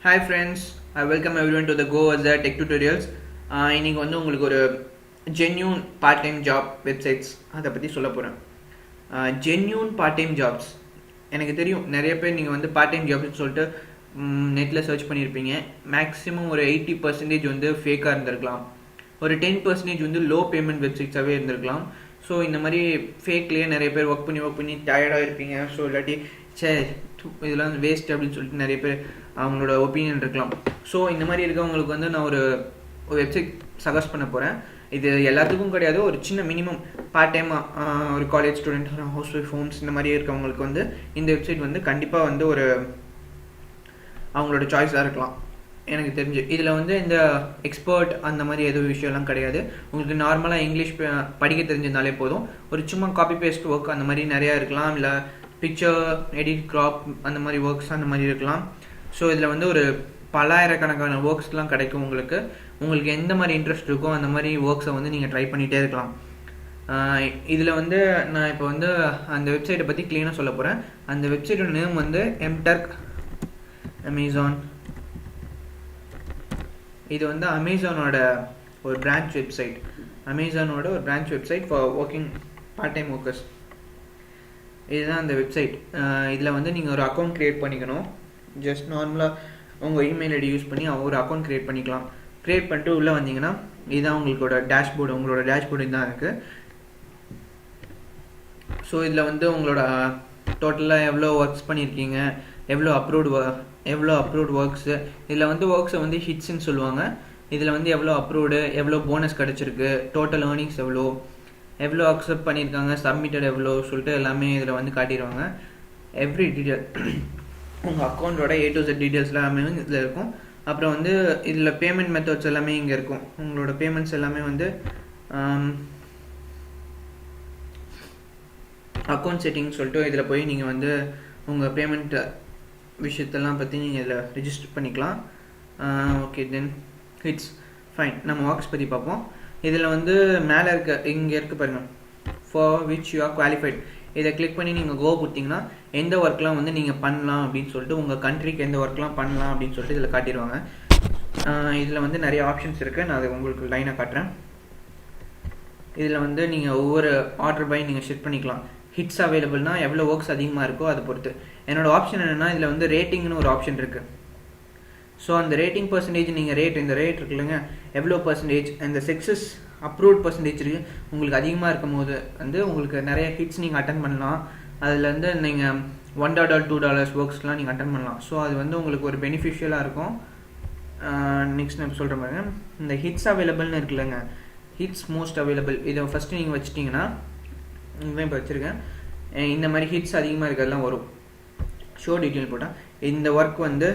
Hi friends, I welcome everyone to the Go as the Tech Tutorials. இன்னைக்கு வந்து உங்களுக்கு ஒரு genuine part time job websites அதை பற்றி சொல்ல போகிறேன். ஜென்யூன் பார்ட் டைம் ஜாப்ஸ் எனக்கு தெரியும் நிறைய பேர் நீங்கள் வந்து பார்ட் டைம் ஜாப்னு சொல்லிட்டு நெட்டில் சர்ச் பண்ணியிருப்பீங்க. மேக்ஸிமம் ஒரு 80% வந்து ஃபேக்காக இருந்திருக்கலாம், ஒரு 10% வந்து லோ பேமெண்ட் வெப்சைட்ஸாகவே இருந்திருக்கலாம். ஸோ இந்த மாதிரி ஃபேக்லேயே நிறைய பேர் ஒர்க் பண்ணி டயர்டாக இருப்பீங்க. ஸோ இல்லாட்டி இதெல்லாம் வேஸ்ட் அப்படின்னு சொல்லிட்டு நிறைய பேர் அவங்களோட ஒப்பீனியன் இருக்கலாம். ஸோ இந்த மாதிரி இருக்கவங்களுக்கு வந்து நான் ஒரு வெப்சைட் சஜஸ்ட் பண்ண போகிறேன். இது எல்லாத்துக்கும் கிடையாது, ஒரு சின்ன மினிமம் பார்ட் டைமாக ஒரு college student, housewife, homes இந்த மாதிரி இருக்கவங்களுக்கு வந்து இந்த வெப்சைட் வந்து கண்டிப்பாக வந்து ஒரு அவங்களோட சாய்ஸாக இருக்கலாம். எனக்கு தெரிஞ்சு இதில் வந்து இந்த எக்ஸ்பர்ட் அந்த மாதிரி எதுவும் விஷயம்லாம் கிடையாது. உங்களுக்கு நார்மலாக இங்கிலீஷ் படிக்க தெரிஞ்சிருந்தாலே போதும். ஒரு சும்மா காப்பி பேஸ்ட் ஒர்க் அந்த மாதிரி நிறையா இருக்கலாம், இல்லை பிக்சர் எடிட், கிராப் அந்த மாதிரி ஒர்க்ஸ் அந்த மாதிரி இருக்கலாம். ஸோ இதில் வந்து ஒரு பலாயிரக்கணக்கான ஒர்க்ஸ்லாம் கிடைக்கும். உங்களுக்கு எந்த மாதிரி இன்ட்ரெஸ்ட் இருக்கோ அந்த மாதிரி ஒர்க்ஸை வந்து நீங்கள் ட்ரை பண்ணிகிட்டே இருக்கலாம். இதில் வந்து நான் இப்போ வந்து அந்த வெப்சைட்டை பற்றி க்ளீனாக சொல்ல போகிறேன். அந்த வெப்சைட்டோட நேம் வந்து எம்டர்க் அமேசான். இது வந்து அமேசானோட ஒரு பிரான்ச் வெப்சைட், அமேசானோட ஒரு branch website for working part time workers. இதுதான் அந்த வெப்சைட். இதில் வந்து நீங்கள் ஒரு அக்கௌண்ட் க்ரியேட் பண்ணிக்கணும். ஜஸ்ட் நார்மலாக உங்கள் இமெயில் ஐடி யூஸ் பண்ணி ஒரு அக்கௌண்ட் க்ரியேட் பண்ணிக்கலாம். க்ரியேட் பண்ணிட்டு உள்ளே வந்தீங்கன்னா இதுதான் உங்களோட டேஷ்போர்டு. உங்களோட டேஷ்போர்டு தான் இருக்குது. ஸோ இதில் வந்து உங்களோட டோட்டலாக எவ்வளோ ஒர்க்ஸ் பண்ணியிருக்கீங்க, எவ்வளோ அப்ரூவ்டு ஒர்க்ஸு, இதில் வந்து ஒர்க்ஸை வந்து ஹிட்ஸ்ன்னு சொல்லுவாங்க. இதில் வந்து எவ்வளோ அப்ரூவ்டு, எவ்வளோ போனஸ் கிடச்சிருக்கு, டோட்டல் ஏர்னிங்ஸ் எவ்வளோ அக்செப்ட் பண்ணியிருக்காங்க, சப்மிட்டட் எவ்வளோ சொல்லிட்டு எல்லாமே இதில் வந்து காட்டிடுவாங்க. எவ்ரி டீட்டெயில் உங்கள் அக்கௌண்ட்டோட A to Z டீட்டெயில்ஸ் எல்லாமே இதில் இருக்கும். அப்புறம் வந்து இதில் பேமெண்ட் மெத்தட்ஸ் எல்லாமே இங்கே இருக்கும். உங்களோட பேமெண்ட்ஸ் எல்லாமே வந்து அக்கௌண்ட் செட்டிங் சொல்லிட்டு இதில் போய் நீங்கள் வந்து உங்கள் பேமெண்ட் விஷயத்தெல்லாம் பற்றி நீங்கள் இதில் ரிஜிஸ்டர் பண்ணிக்கலாம். Okay, then it's fine. நம்ம ஒர்க்ஸ் பற்றி பார்ப்போம். இதில் வந்து மேலே இங்கே இருக்குது பாருங்கள், for which you are qualified. இதை கிளிக் பண்ணி நீங்கள் கோ கொடுத்தீங்கன்னா எந்த ஒர்க்லாம் வந்து நீங்கள் பண்ணலாம் அப்படின்னு சொல்லிட்டு, உங்கள் கண்ட்ரிக்கு எந்த ஒர்க்லாம் பண்ணலாம் அப்படின்னு சொல்லிட்டு இதில் காட்டிடுவாங்க. இதில் வந்து நிறைய ஆப்ஷன்ஸ் இருக்குது. நான் அதை உங்களுக்கு லைனாக காட்டுறேன். இதில் வந்து நீங்கள் ஒவ்வொரு ஆர்டர் பை நீங்கள் செட் பண்ணிக்கலாம். ஹிட்ஸ் அவைலபிள்னால் எவ்வளோ ஒர்க்ஸ் அதிகமாக இருக்கோ அதை பொறுத்து. என்னோடய ஆப்ஷன் என்னென்னா, இதில் வந்து ரேட்டிங்னு ஒரு ஆப்ஷன் இருக்குது. ஸோ அந்த ரேட்டிங் பர்சன்டேஜ் நீங்கள் இந்த ரேட் இருக்குல்லங்க, எவ்வளோ பர்சன்டேஜ், அந்த சக்ஸஸ் அப்ரூவ்ட் பர்சன்டேஜ் இருக்குது உங்களுக்கு அதிகமாக இருக்கும் போது வந்து உங்களுக்கு நிறைய ஹிட்ஸ் நீங்கள் அட்டன் பண்ணலாம். அதில் வந்து நீங்கள் $1, $2 ஒர்க்ஸ்லாம் நீங்கள் அட்டன் பண்ணலாம். ஸோ அது வந்து உங்களுக்கு ஒரு பெனிஃபிஷியலாக இருக்கும். நெக்ஸ்ட் நான் சொல்கிற மாதிரி இந்த ஹிட்ஸ் அவைலபிள்னு இருக்குல்லங்க, ஹிட்ஸ் மோஸ்ட் அவைலபிள், இதை ஃபஸ்ட்டு நீங்கள் வச்சிட்டிங்கன்னா, இங்கே இப்போ வச்சுருக்கேன், இந்த மாதிரி ஹிட்ஸ் அதிகமாக இருக்கிறதுலாம் வரும். ஷோ டீட்டெயில் போட்டால் இந்த ஒர்க் வந்து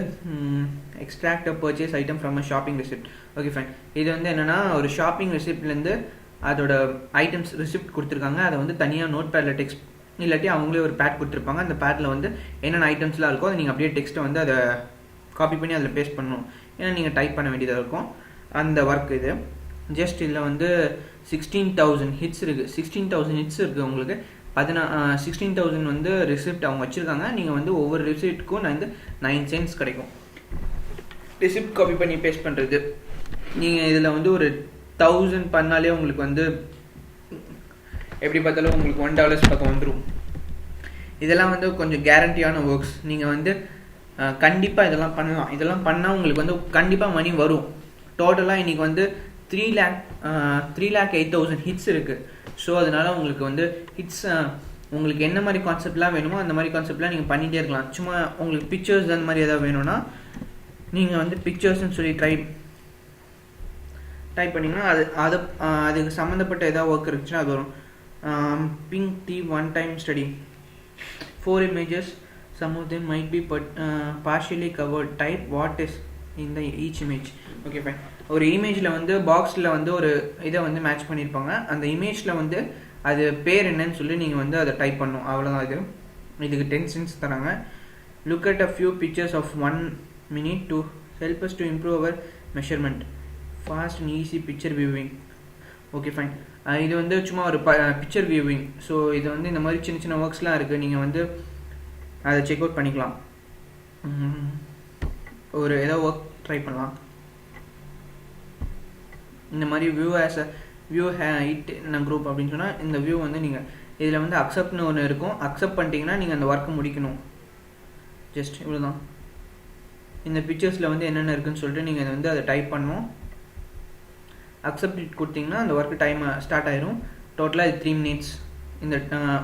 extract a purchase item from a shopping receipt. Okay fine. இது வந்து என்னென்னா, ஒரு ஷாப்பிங் ரெசிப்ட்லேருந்து அதோட ஐட்டம்ஸ் ரெசிப்ட் கொடுத்துருக்காங்க. அதை வந்து தனியாக நோட் பேடில் டெக்ஸ்ட் இல்லாட்டி அவங்களே ஒரு பேட் கொடுத்துருப்பாங்க. அந்த பேட்டில் வந்து என்னென்ன ஐட்டம்ஸ்லாம் இருக்கோ அதை நீங்கள் அப்படியே டெக்ஸ்ட்டை வந்து அதை காப்பி பண்ணி அதில் பேஸ்ட் பண்ணணும். ஏன்னா நீங்கள் டைப் பண்ண வேண்டியதாக இருக்கும். அந்த ஒர்க் இது ஜஸ்ட் இதில் வந்து 16,000 ஹிட்ஸ் இருக்குது. 16,000 ஹிட்ஸ் இருக்குது. உங்களுக்கு 16,000 வந்து ரிசிப்ட் அவங்க வச்சுருக்காங்க. நீங்கள் வந்து ஒவ்வொரு ரிசிப்ட்டுக்கும் நான் வந்து 9 cents கிடைக்கும். ரிசிப்ட் காப்பி பண்ணி பேஸ்ட் பண்ணுறது. நீங்கள் இதில் வந்து ஒரு 1000 பண்ணாலே உங்களுக்கு வந்து எப்படி பார்த்தாலும் உங்களுக்கு $1 பக்கம் வந்துடும். இதெல்லாம் வந்து கொஞ்சம் கேரண்டியான ஒர்க்ஸ். நீங்கள் வந்து கண்டிப்பாக இதெல்லாம் பண்ணலாம். இதெல்லாம் பண்ணால் உங்களுக்கு வந்து கண்டிப்பாக மணி வரும். டோட்டலாக இன்றைக்கி வந்து 3,08,000 ஹிட்ஸ் இருக்குது. ஸோ அதனால் உங்களுக்கு வந்து ஹிட்ஸ் உங்களுக்கு என்ன மாதிரி கான்செப்ட்லாம் வேணுமோ அந்த மாதிரி கான்செப்ட்லாம் நீங்கள் பண்ணிகிட்டே இருக்கலாம். சும்மா உங்களுக்கு பிக்சர்ஸ் அந்த மாதிரி எதாவது வேணும்னா நீங்கள் வந்து பிக்சர்ஸ்ன்னு சொல்லி டைப் பண்ணிங்கன்னா அதுக்கு சம்மந்தப்பட்ட ஏதாவது ஒர்க் இருந்துச்சுன்னா அது வரும். Pink tea one time study 4 images, some of them might be partially covered, type what is in the each image. Okay fine. ஒரு இமேஜில் வந்து பாக்ஸில் வந்து ஒரு இதை வந்து மேட்ச் பண்ணியிருப்பாங்க. அந்த இமேஜில் வந்து அது பேர் என்னன்னு சொல்லி நீங்கள் வந்து அதை டைப் பண்ணணும். அவ்வளோதான். இதுக்கு 10 cents தராங்க. Look at a few pictures of 1 minute to help us to improve our measurement, fast and easy picture viewing. Okay fine. இது வந்து சும்மா ஒரு பிக்சர் வியூவிங். ஸோ இது வந்து இந்த மாதிரி சின்ன சின்ன ஒர்க்ஸ்லாம் இருக்குது. நீங்கள் வந்து அதை செக் அவுட் பண்ணிக்கலாம். ஒரு ஏதோ ஒர்க் ட்ரை பண்ணலாம். இந்த மாதிரி view as a view it நான் குரூப் அப்படின்னு சொன்னால் இந்த வியூ வந்து நீங்கள் இதில் வந்து அக்செப்ட்னு ஒன்று இருக்கும். அக்செப்ட் பண்ணிட்டீங்கன்னா நீங்கள் அந்த ஒர்க்கை முடிக்கணும். ஜஸ்ட் இவ்வளோ தான். இந்த பிக்சர்ஸில் வந்து என்னென்ன இருக்குதுன்னு சொல்லிட்டு நீங்கள் அதை வந்து அதை டைப் பண்ணணும். அக்செப்ட் இட் கொடுத்தீங்கன்னா அந்த ஒர்க்கு டைம் ஸ்டார்ட் ஆயிரும். டோட்டலாக இது 3 minutes. இந்த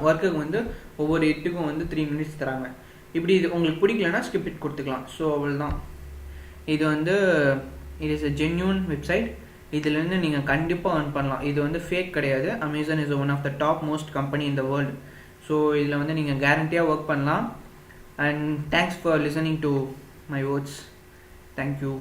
ஒர்க்குக்கு வந்து ஒவ்வொரு இட்டுக்கும் வந்து 3 minutes தராங்க. இப்படி இது உங்களுக்கு பிடிக்கலன்னா ஸ்கிப் இட் கொடுத்துக்கலாம். ஸோ அவ்வளோதான். இது வந்து it is a genuine website. இதுலேருந்து நீங்கள் கண்டிப்பாக earn பண்ணலாம். இது வந்து ஃபேக் கிடையாது. Amazon is one of the top most company in the world. So இதில் வந்து நீங்கள் கேரண்டியாக ஒர்க் பண்ணலாம். And thanks for listening to my words. Thank you.